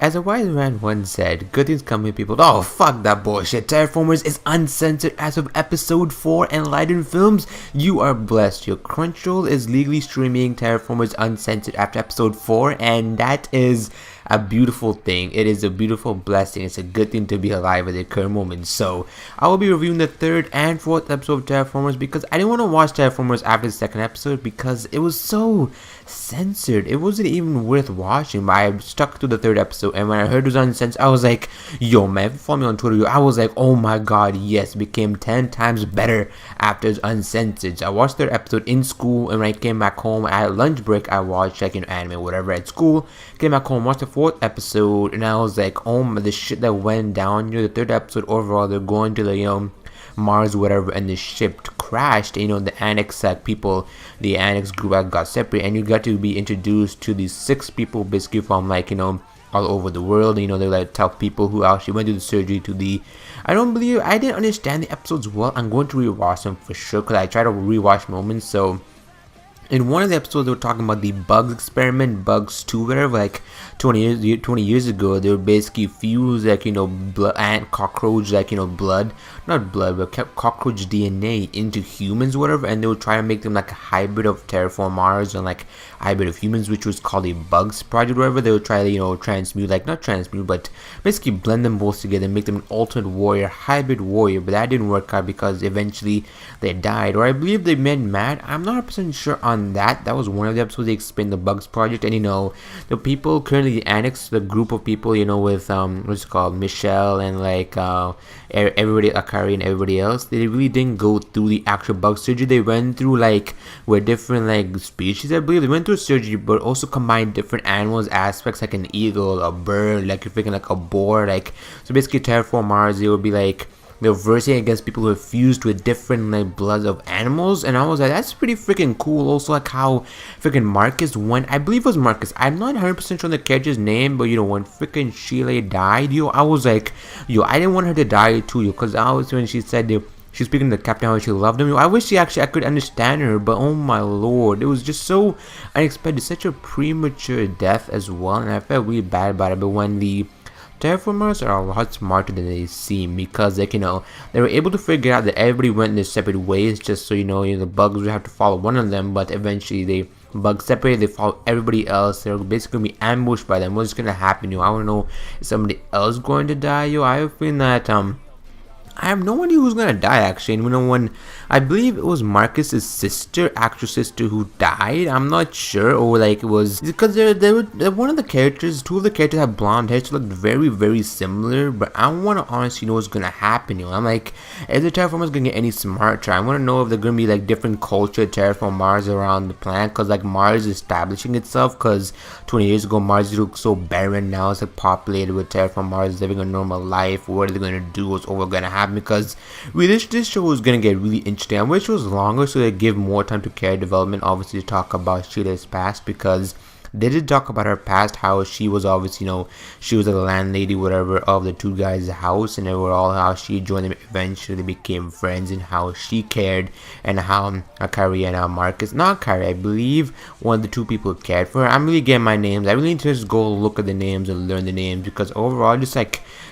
As a wise man once said, good things come with people. Oh, fuck that bullshit. TerraFormars is uncensored as of episode 4 and Lighten Films. You are blessed. Your Crunchyroll is legally streaming TerraFormars uncensored after episode 4, and that is a beautiful thing. It is a beautiful blessing. It's a good thing to be alive at the current moment. So I will be reviewing the 3rd and 4th episode of TerraFormars because I didn't want to watch TerraFormars after the 2nd episode because it was so censored. It wasn't even worth watching, but I stuck to the 3rd episode, and when I heard it was uncensored, I was like, yo man, if you follow me on Twitter, I was like, oh my god, yes, it became 10 times better after it's uncensored. So I watched the 3rd episode in school, and when I came back home at lunch break, I watched like anime or whatever at school. Came back home, watched the 4th episode, and I was like, oh my, the shit that went down here. The 3rd episode overall, they're going to the Mars, whatever, and the ship crashed. The annex people, the annex group got separate, and you got to be introduced to these 6 people basically from all over the world. They're like tough people who actually went through the surgery to the I didn't understand the episodes well. I'm going to rewatch them for sure because I try to rewatch moments. So in one of the episodes, they were talking about the bugs experiment, bugs 2, whatever, like 20 years ago. They were basically fused, blood and cockroach, blood, not blood, but cockroach DNA into humans, whatever, and they would try to make them like a hybrid of TerraFormars and like hybrid of humans, which was called a bugs project, whatever. They would try to, transmute, not transmute, but basically blend them both together and make them an ultimate warrior, hybrid warrior, but that didn't work out because eventually they died, or I believe they went mad. I'm not 100% sure on that was one of the episodes. They explained the bugs project, and the people currently annex, the group of people with what's it called, Michelle and everybody, Akari and everybody else, they really didn't go through the actual bug surgery. They went through with different species, I believe. They went through surgery but also combined different animals aspects, like an eagle, a bird, you're thinking like a boar, so basically TerraFormars, they would be they're versing against people who are fused with different bloods of animals, and I was like, that's pretty freaking cool. Also how freaking Marcus went, I believe it was Marcus, I'm not 100% sure on the character's name, but when freaking Sheila died, I was like, I didn't want her to die too, because I was, when she said she's speaking to the captain how she loved him, I wish I could understand her, but oh my lord, it was just so unexpected, such a premature death as well, and I felt really bad about it. But when the TerraFormars are a lot smarter than they seem, because they were able to figure out that everybody went in their separate ways, just so the bugs would have to follow one of them, but eventually they bugs separated, they follow everybody else. They're basically going to be ambushed by them. What's going to happen? I want to know, is somebody else going to die? I have a feeling that I have no idea who's gonna die actually. And when I believe it was Marcus's sister, actual sister, who died. I'm not sure, or it was because they're one of the characters. 2 of the characters have blonde hair, so looked very, very similar. But I want to honestly know what's gonna happen. I'm like, is the TerraFormars gonna get any smarter? I want to know if they're gonna be different culture TerraFormars around the planet, because Mars is establishing itself. Because 20 years ago Mars looked so barren. Now it's populated with TerraFormars living a normal life. What are they gonna do? What's over gonna happen? Because this show is gonna get really interesting. I wish it was longer so they give more time to character development, obviously, to talk about Sheila's past, because they did talk about her past, how she was obviously, she was a landlady, whatever, of the 2 guys' house, and overall how she joined them, eventually became friends, and how she cared, and how Akari and Marcus, not Akari, I believe one of the 2 people cared for her. I'm really getting my names. I really need to just go look at the names and learn the names, because overall, just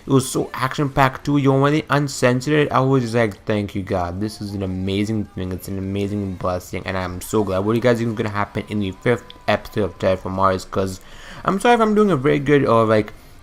it was so action-packed too. When they uncensored it, I was just like, thank you God, this is an amazing thing. It's an amazing blessing, and I'm so glad. What do you guys think is gonna happen in the 5th episode of TerraFormars? Because I'm sorry if I'm doing a very good or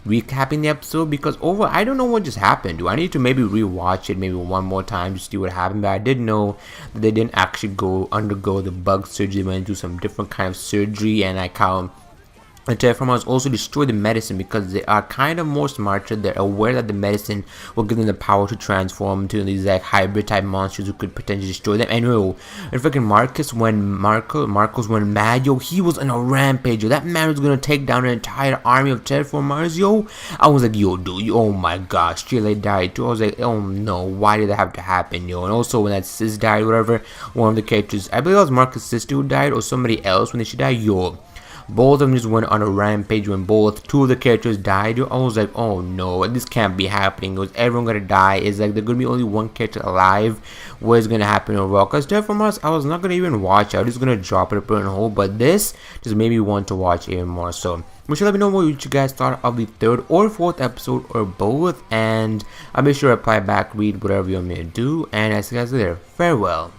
recapping the episode, because I don't know what just happened. Do I need to maybe rewatch it maybe one more time to see what happened? But I did know that they didn't actually undergo the bug surgery. They went through some different kind of surgery, and the TerraFormars also destroy the medicine because they are kind of more smarter. They're aware that the medicine will give them the power to transform into these hybrid type monsters who could potentially destroy them. And freaking Marcus, when Marcos went mad, he was on a rampage. That man was gonna take down an entire army of TerraFormars. I was like, dude, oh my gosh, Sheila died too. I was like, oh no, why did that have to happen, And also when that sis died, whatever, one of the characters, I believe it was Marcus' sister who died, or somebody else when she died, both of them just went on a rampage when two of the characters died. I was like, oh no, this can't be happening. It was everyone gonna die. It's like there's gonna be only one character alive. What is gonna happen overall? Because TerraFormars, I was not gonna even watch it. I was just gonna drop it, put it on hold. But this just made me want to watch even more. So make sure let me know what you guys thought of the third or fourth episode or both, and I'll make sure to reply back, read whatever you want me to do, and I see you guys later. Farewell.